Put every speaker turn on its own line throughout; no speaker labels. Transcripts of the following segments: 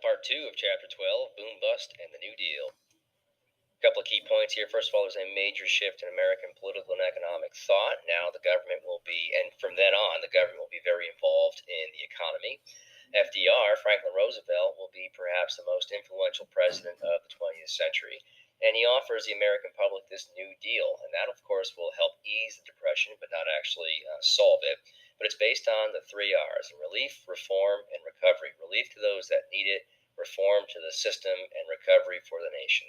Part 2 of Chapter 12, Boom Bust and the New Deal. A couple of key points here. First of all, there's a major shift in American political and economic thought. Now the government will be, and from then on, the government will be very involved in the economy. FDR, Franklin Roosevelt, will be perhaps the most influential president of the 20th century. And he offers the American public this New Deal. And that, of course, will help ease the Depression, but not actually solve it. But it's based on the 3 R's: relief, reform, and recovery. Relief to those that need it, reform to the system, and recovery for the nation.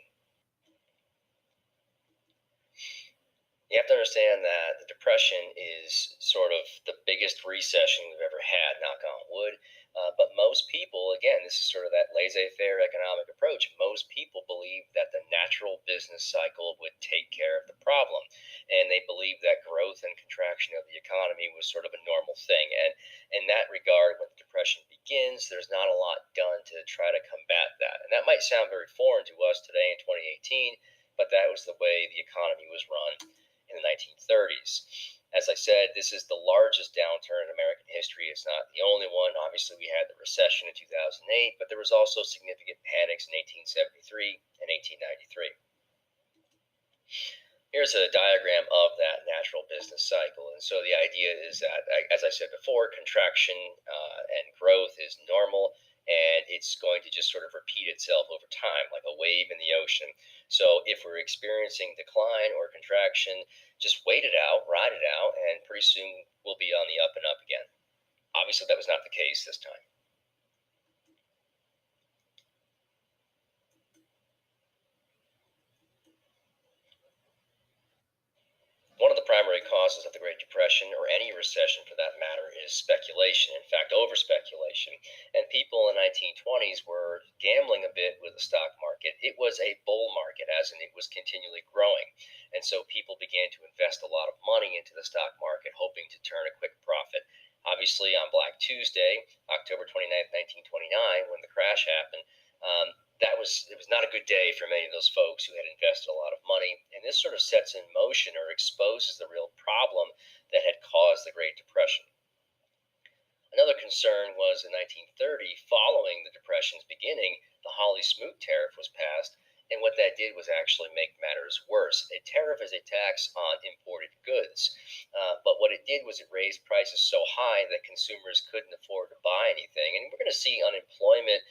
You have to understand that the Depression is sort of the biggest recession we've ever had, knock on wood. But most people, again, this is sort of that laissez-faire economic approach. Most people believe that the natural business cycle would take care of the problem. And they believe that growth and contraction of the economy was sort of a normal thing. And in that regard, when the Depression begins, there's not a lot done to try to combat that. And that might sound very foreign to us today in 2018, but that was the way the economy was run in the 1930s. As I said, this is the largest downturn in American history. It's not the only one. Obviously, we had the recession in 2008, but there was also significant panics in 1873 and 1893. Here's a diagram of that natural business cycle. And so the idea is that, as I said before, contraction and growth is normal, and it's going to just sort of repeat itself over time like a wave in the ocean. So if we're experiencing decline or contraction, just wait it out, ride it out, and pretty soon we'll be on the up and up again. Obviously, that was not the case this time. One of the primary causes of the Great Depression, or any recession for that matter, is speculation. In fact, over-speculation. And people in the 1920s were gambling a bit with the stock market. It was a bull market, as in it was continually growing. And so people began to invest a lot of money into the stock market, hoping to turn a quick profit. Obviously, on Black Tuesday, October 29th, 1929, when the crash happened, it was not a good day for many of those folks who had invested a lot of money, and this sort of sets in motion or exposes the real problem that had caused the Great Depression. Another concern was in 1930, following the Depression's beginning, the Hawley-Smoot tariff was passed, and what that did was actually make matters worse. A tariff is a tax on imported goods, but what it did was it raised prices so high that consumers couldn't afford to buy anything, and we're going to see unemployment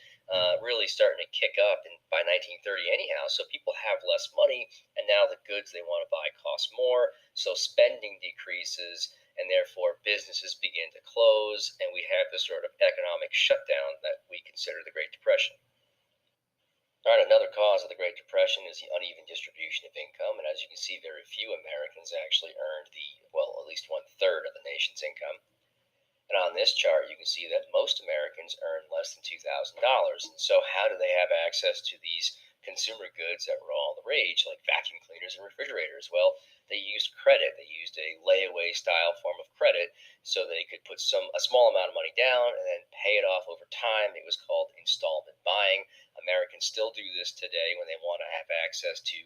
really starting to kick up by 1930 anyhow, so people have less money, and now the goods they want to buy cost more, so spending decreases, and therefore businesses begin to close, and we have this sort of economic shutdown that we consider the Great Depression. All right, another cause of the Great Depression is the uneven distribution of income, and as you can see, very few Americans actually earned at least 1/3 of the nation's income. And on this chart, you can see that most Americans earn less than $2,000. And so how do they have access to these consumer goods that were all the rage, like vacuum cleaners and refrigerators? Well, they used credit. They used a layaway style form of credit so they could put a small amount of money down and then pay it off over time. It was called installment buying. Americans still do this today when they want to have access to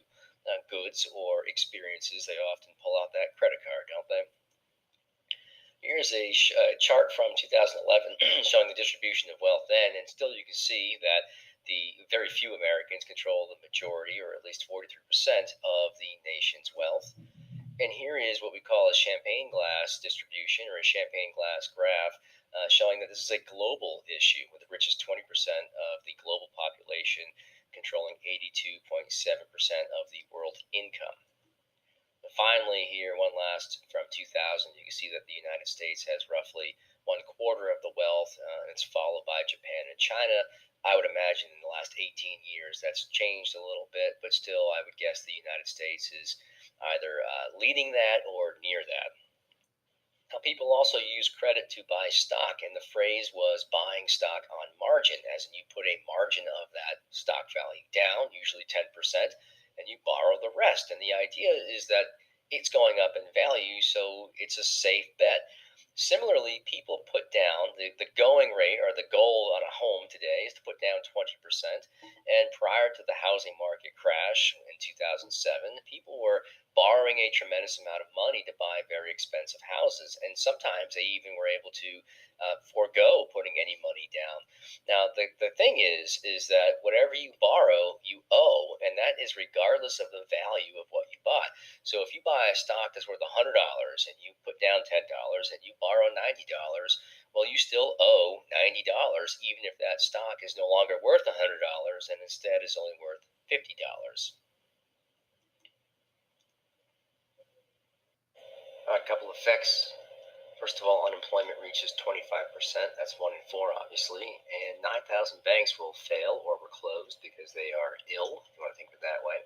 goods or experiences. They often pull out that credit card, don't they? Here's a chart from 2011 showing the distribution of wealth then, and still you can see that the very few Americans control the majority, or at least 43% of the nation's wealth. And here is what we call a champagne glass distribution, or a champagne glass graph, showing that this is a global issue, with the richest 20% of the global population controlling 82.7% of the world income. Finally, here, one last from 2000, you can see that the United States has roughly 1/4 of the wealth. It's followed by Japan and China. I would imagine in the last 18 years that's changed a little bit, but still I would guess the United States is either leading that or near that. Now, people also use credit to buy stock, and the phrase was buying stock on margin, as in you put a margin of that stock value down, usually 10%, and you borrow the rest. And the idea is that it's going up in value, so it's a safe bet. Similarly, people put down the going rate, or the goal on a home today is to put down 20%, And prior to the housing market crash in 2007, people were borrowing a tremendous amount of money to buy very expensive houses. And sometimes they even were able to forego putting any money down. Now, the thing is that whatever you borrow, you owe, and that is regardless of the value of what you buy. So if you buy a stock that's worth $100 and you put down $10 and you borrow $90, well, you still owe $90, even if that stock is no longer worth $100 and instead is only worth $50. A couple effects. First of all, unemployment reaches 25%. That's 1 in 4, obviously. And 9,000 banks will fail or were closed because they are ill, if you want to think of it that way.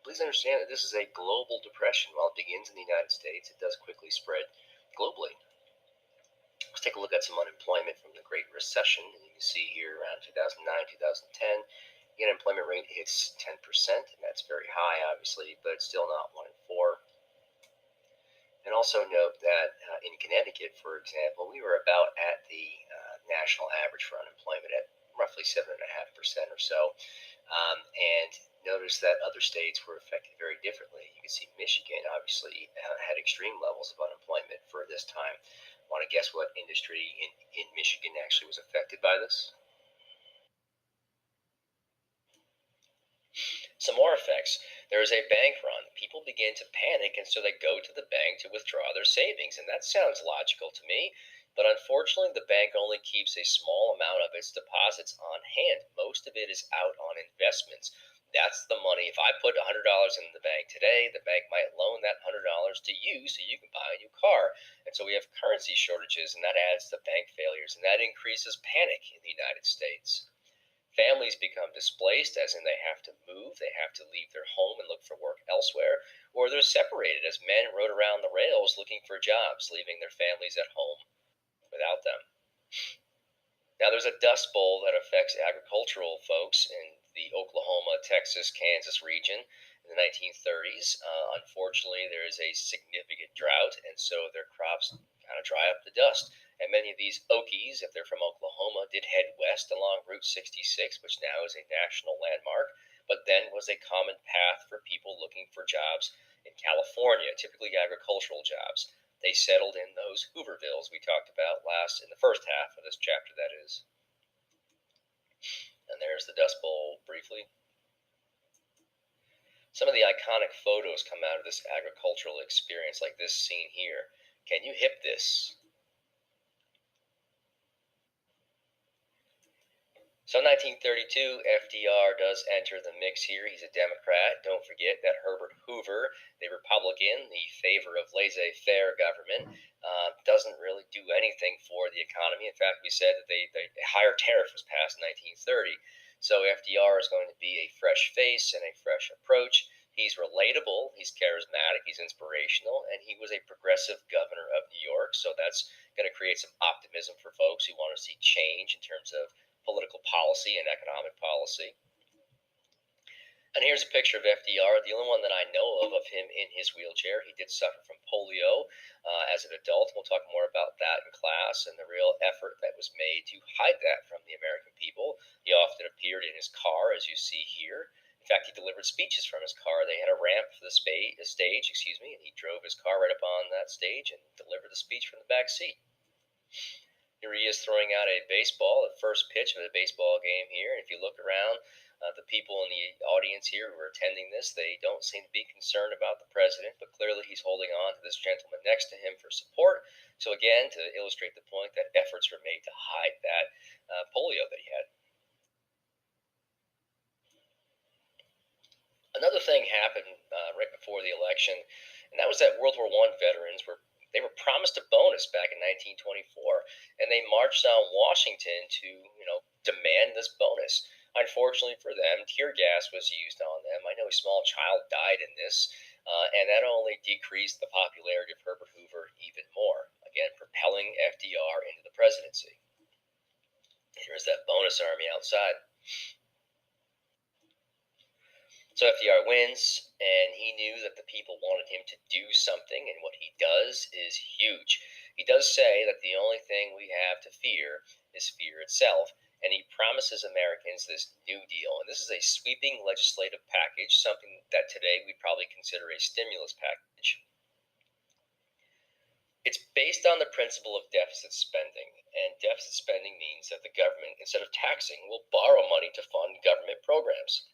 Please understand that this is a global depression. While it begins in the United States, it does quickly spread globally. Let's take a look at some unemployment from the Great Recession. And you can see here around 2009, 2010, the unemployment rate hits 10%, and that's very high, obviously, but it's still not 1 in 4. And also note that in Connecticut, for example, we were about at the national average for unemployment at roughly 7.5% or so. And notice that other states were affected very differently. You can see Michigan obviously had extreme levels of unemployment for this time. Want to guess what industry in Michigan actually was affected by this? Some more effects. There is a bank run. People begin to panic, and so they go to the bank to withdraw their savings. And that sounds logical to me. But unfortunately, the bank only keeps a small amount of its deposits on hand. Most of it is out on investments. That's the money. If I put $100 in the bank today, the bank might loan that $100 to you so you can buy a new car. And so we have currency shortages, and that adds to bank failures, and that increases panic in the United States. Families become displaced, as in they have to move, they have to leave their home and look for work elsewhere, or they're separated as men rode around the rails looking for jobs, leaving their families at home without them. Now, there's a dust bowl that affects agricultural folks in the Oklahoma, Texas, Kansas region in the 1930s. Unfortunately, there is a significant drought, and so their crops kind of dry up the dust. And many of these Okies, if they're from Oklahoma, did head west along Route 66, which now is a national landmark, but then was a common path for people looking for jobs in California, typically agricultural jobs. They settled in those Hoovervilles we talked about last in the first half of this chapter, that is. And there's the Dust Bowl briefly. Some of the iconic photos come out of this agricultural experience, like this scene here. Can you hip this? So 1932, FDR does enter the mix here. He's a Democrat. Don't forget that Herbert Hoover, the Republican, the favor of laissez-faire government, doesn't really do anything for the economy. In fact, we said that a higher tariff was passed in 1930. So FDR is going to be a fresh face and a fresh approach. He's relatable, he's charismatic, he's inspirational, and he was a progressive governor of New York. So that's going to create some optimism for folks who want to see change in terms of political policy and economic policy. And here's a picture of FDR, the only one that I know of him in his wheelchair. He did suffer from polio as an adult. We'll talk more about that in class and the real effort that was made to hide that from the American people. He often appeared in his car, as you see here. In fact, he delivered speeches from his car. They had a ramp for the stage, and he drove his car right up on that stage and delivered the speech from the back seat. Here he is throwing out a baseball, the first pitch of a baseball game here. And if you look around, the people in the audience here who are attending this, they don't seem to be concerned about the president, but clearly he's holding on to this gentleman next to him for support. So again, to illustrate the point that efforts were made to hide that polio that he had. Another thing happened right before the election, and that was that World War I veterans were promised a bonus back in 1924, and they marched on Washington to demand this bonus. Unfortunately for them, tear gas was used on them. I know a small child died in this, and that only decreased the popularity of Herbert Hoover even more, again propelling FDR into the presidency. Here's that bonus army outside. So FDR wins, and he knew that the people wanted him to do something, and what he does is huge. He does say that the only thing we have to fear is fear itself, and he promises Americans this New Deal. And this is a sweeping legislative package, something that today we probably consider a stimulus package. It's based on the principle of deficit spending, and deficit spending means that the government, instead of taxing, will borrow money to fund government programs.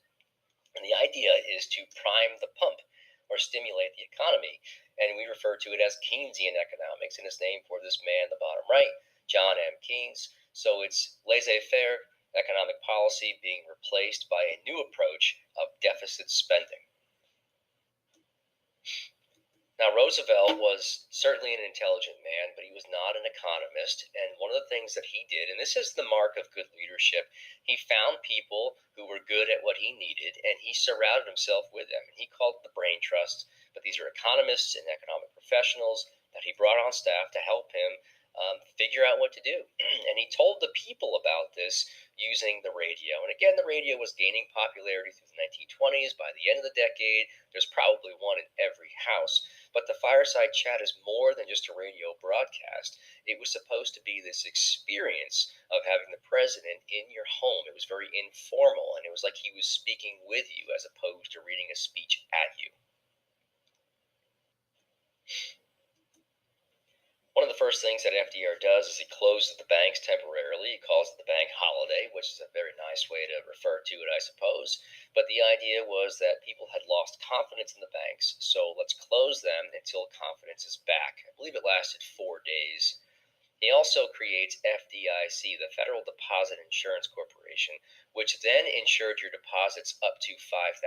And the idea is to prime the pump or stimulate the economy. And we refer to it as Keynesian economics, and it's named for this man, the bottom right, John M. Keynes. So it's laissez-faire economic policy being replaced by a new approach of deficit spending. Now, Roosevelt was certainly an intelligent man, but he was not an economist. And one of the things that he did, and this is the mark of good leadership, he found people who were good at what he needed, and he surrounded himself with them. And he called it the brain trust, but these are economists and economic professionals that he brought on staff to help him figure out what to do. And he told the people about this using the radio. And again, the radio was gaining popularity through the 1920s. By the end of the decade, there's probably one in every house. But the fireside chat is more than just a radio broadcast. It was supposed to be this experience of having the president in your home. It was very informal, and it was like he was speaking with you as opposed to reading a speech at you. One of the first things that FDR does is he closes the banks temporarily. He calls it the bank holiday, which is a very nice way to refer to it, I suppose. But the idea was that people had lost confidence in the banks, so let's close them until confidence is back. I believe it lasted 4 days. He also creates FDIC, the Federal Deposit Insurance Corporation, which then insured your deposits up to $5,000.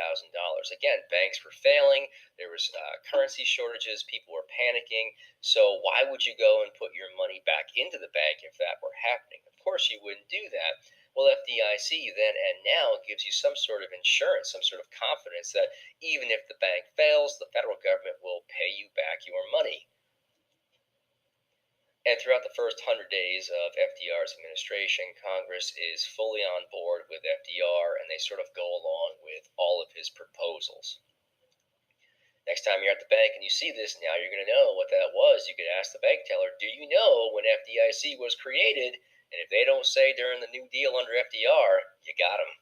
Again, banks were failing, there was currency shortages, people were panicking, so why would you go and put your money back into the bank if that were happening? Of course you wouldn't do that. Well, FDIC then and now gives you some sort of insurance, some sort of confidence that even if the bank fails, the federal government will pay you back your money. And throughout the first 100 days of FDR's administration, Congress is fully on board with FDR, and they sort of go along with all of his proposals. Next time you're at the bank and you see this, now you're going to know what that was. You could ask the bank teller, do you know when FDIC was created? And if they don't say during the New Deal under FDR, you got them.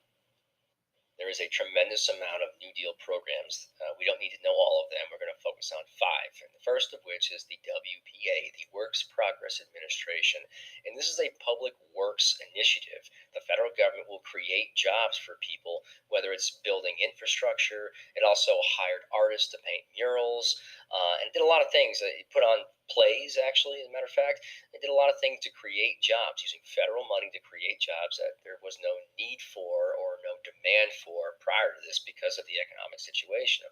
There is a tremendous amount of New Deal programs. We don't need to know all of them. We're going to focus on 5. And the first of which is the WPA, the Works Progress Administration. And this is a public works initiative. The federal government will create jobs for people, whether it's building infrastructure. It also hired artists to paint murals, and it did a lot of things. It put on plays, actually, as a matter of fact. It did a lot of things to create jobs, using federal money to create jobs that there was no need for or no demand for prior to this because of the economic situation.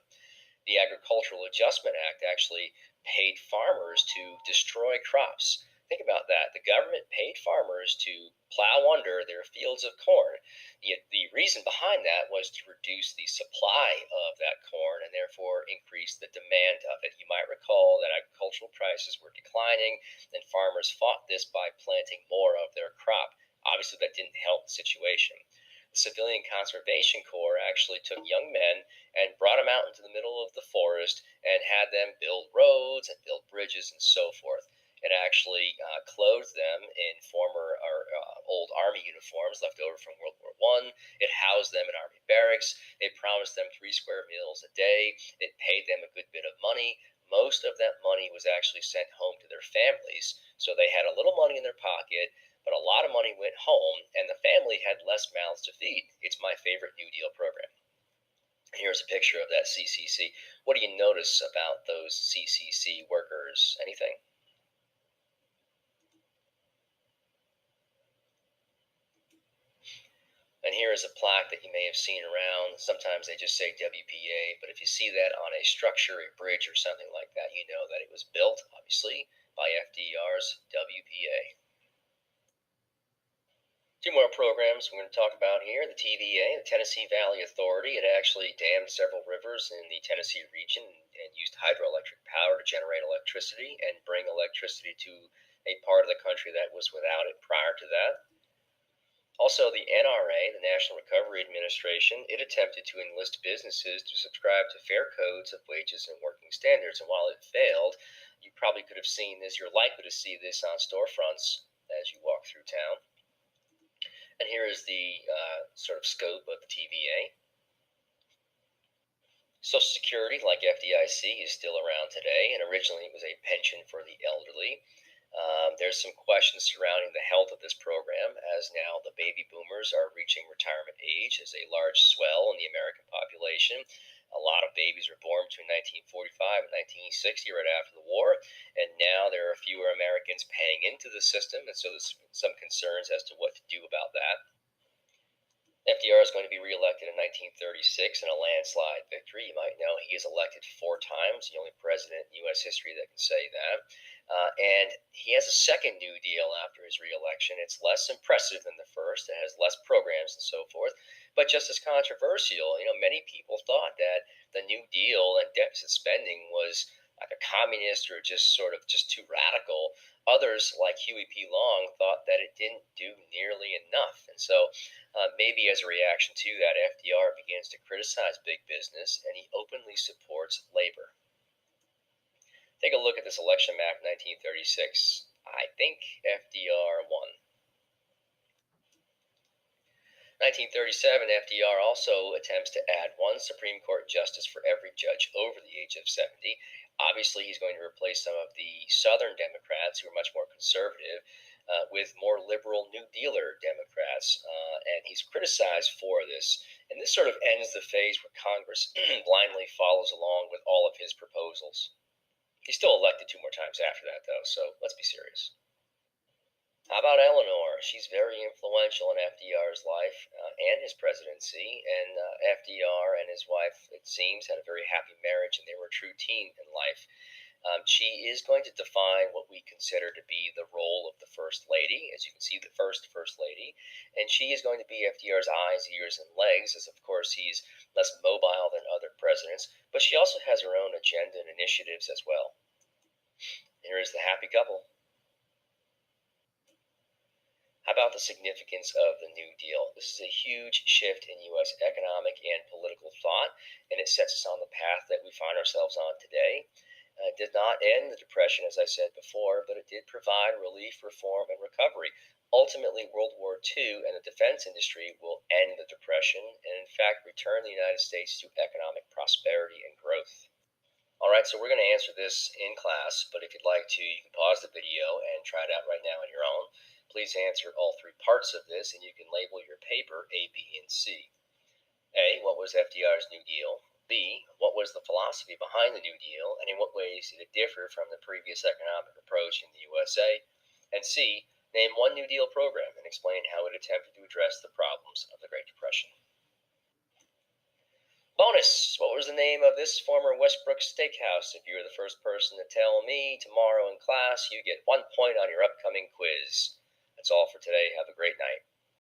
The Agricultural Adjustment Act actually paid farmers to destroy crops. Think about that. The government paid farmers to plow under their fields of corn. The reason behind that was to reduce the supply of that corn and therefore increase the demand of it. You might recall that agricultural prices were declining, and farmers fought this by planting more of their crop. Obviously, that didn't help the situation. The Civilian Conservation Corps actually took young men and brought them out into the middle of the forest and had them build roads and build bridges and so forth. It actually clothed them in former or old Army uniforms left over from World War I. It housed them in Army barracks. It promised them 3 square meals a day. It paid them a good bit of money. Most of that money was actually sent home to their families, so they had a little money in their pocket, but a lot of money went home, and the family had less mouths to feed. It's my favorite New Deal program. Here's a picture of that CCC. What do you notice about those CCC workers? Anything? And here is a plaque that you may have seen around. Sometimes they just say WPA, but if you see that on a structure, a bridge, or something like that, you know that it was built, obviously, by FDR's WPA. 2 more programs we're going to talk about here. The TVA, the Tennessee Valley Authority. It actually dammed several rivers in the Tennessee region and used hydroelectric power to generate electricity and bring electricity to a part of the country that was without it prior to that. Also, the NRA, the National Recovery Administration, it attempted to enlist businesses to subscribe to fair codes of wages and working standards. And while it failed, you probably could have seen this, you're likely to see this on storefronts as you walk through town. And here is the sort of scope of the TVA. Social Security, like FDIC, is still around today, and originally it was a pension for the elderly. There's some questions surrounding the health of this program, as now the baby boomers are reaching retirement age. There's a large swell in the American population. A lot of babies were born between 1945 and 1960, right after the war, and now there are fewer Americans paying into the system, and so there's some concerns as to what to do about that. FDR is going to be reelected in 1936 in a landslide victory. You might know he is elected 4 times, the only president in U.S. history that can say that. And he has a second New Deal after his reelection. It's less impressive than the first. It has less programs and so forth, but just as controversial. Many people thought that the New Deal and deficit spending was like a communist or just too radical. Others, like Huey P. Long, thought that it didn't do nearly enough. And so maybe as a reaction to that, FDR begins to criticize big business and he openly supports labor. Take a look at this election map in 1936. I think FDR won. 1937, FDR also attempts to add one Supreme Court justice for every judge over the age of 70. Obviously, he's going to replace some of the Southern Democrats who are much more conservative with more liberal New Dealer Democrats, and he's criticized for this. And this sort of ends the phase where Congress blindly follows along with all of his proposals. He's still elected 2 more times after that, though, so let's be serious. How about Eleanor? She's very influential in FDR's life and his presidency, and FDR and his wife, it seems, had a very happy marriage, and they were a true team in life. She is going to define what we consider to be the role of the First Lady, as you can see, the First Lady, and she is going to be FDR's eyes, ears, and legs, as of course he's less mobile than other presidents, but she also has her own agenda and initiatives as well. Here is the happy couple. How about the significance of the New Deal? This is a huge shift in U.S. economic and political thought, and it sets us on the path that we find ourselves on today. It did not end the Depression, as I said before, but it did provide relief, reform, and recovery. Ultimately, World War II and the defense industry will end the Depression and, in fact, return the United States to economic prosperity and growth. All right, so we're going to answer this in class, but if you'd like to, you can pause the video and try it out right now on your own. Please answer all 3 parts of this, and you can label your paper A, B, and C. A, what was FDR's New Deal? B, what was the philosophy behind the New Deal, and in what ways did it differ from the previous economic approach in the USA? And C, name one New Deal program and explain how it attempted to address the problems of the Great Depression. Bonus! What was the name of this former Westbrook steakhouse? If you're the first person to tell me tomorrow in class, you get 1 point on your upcoming quiz. That's all for today. Have a great night.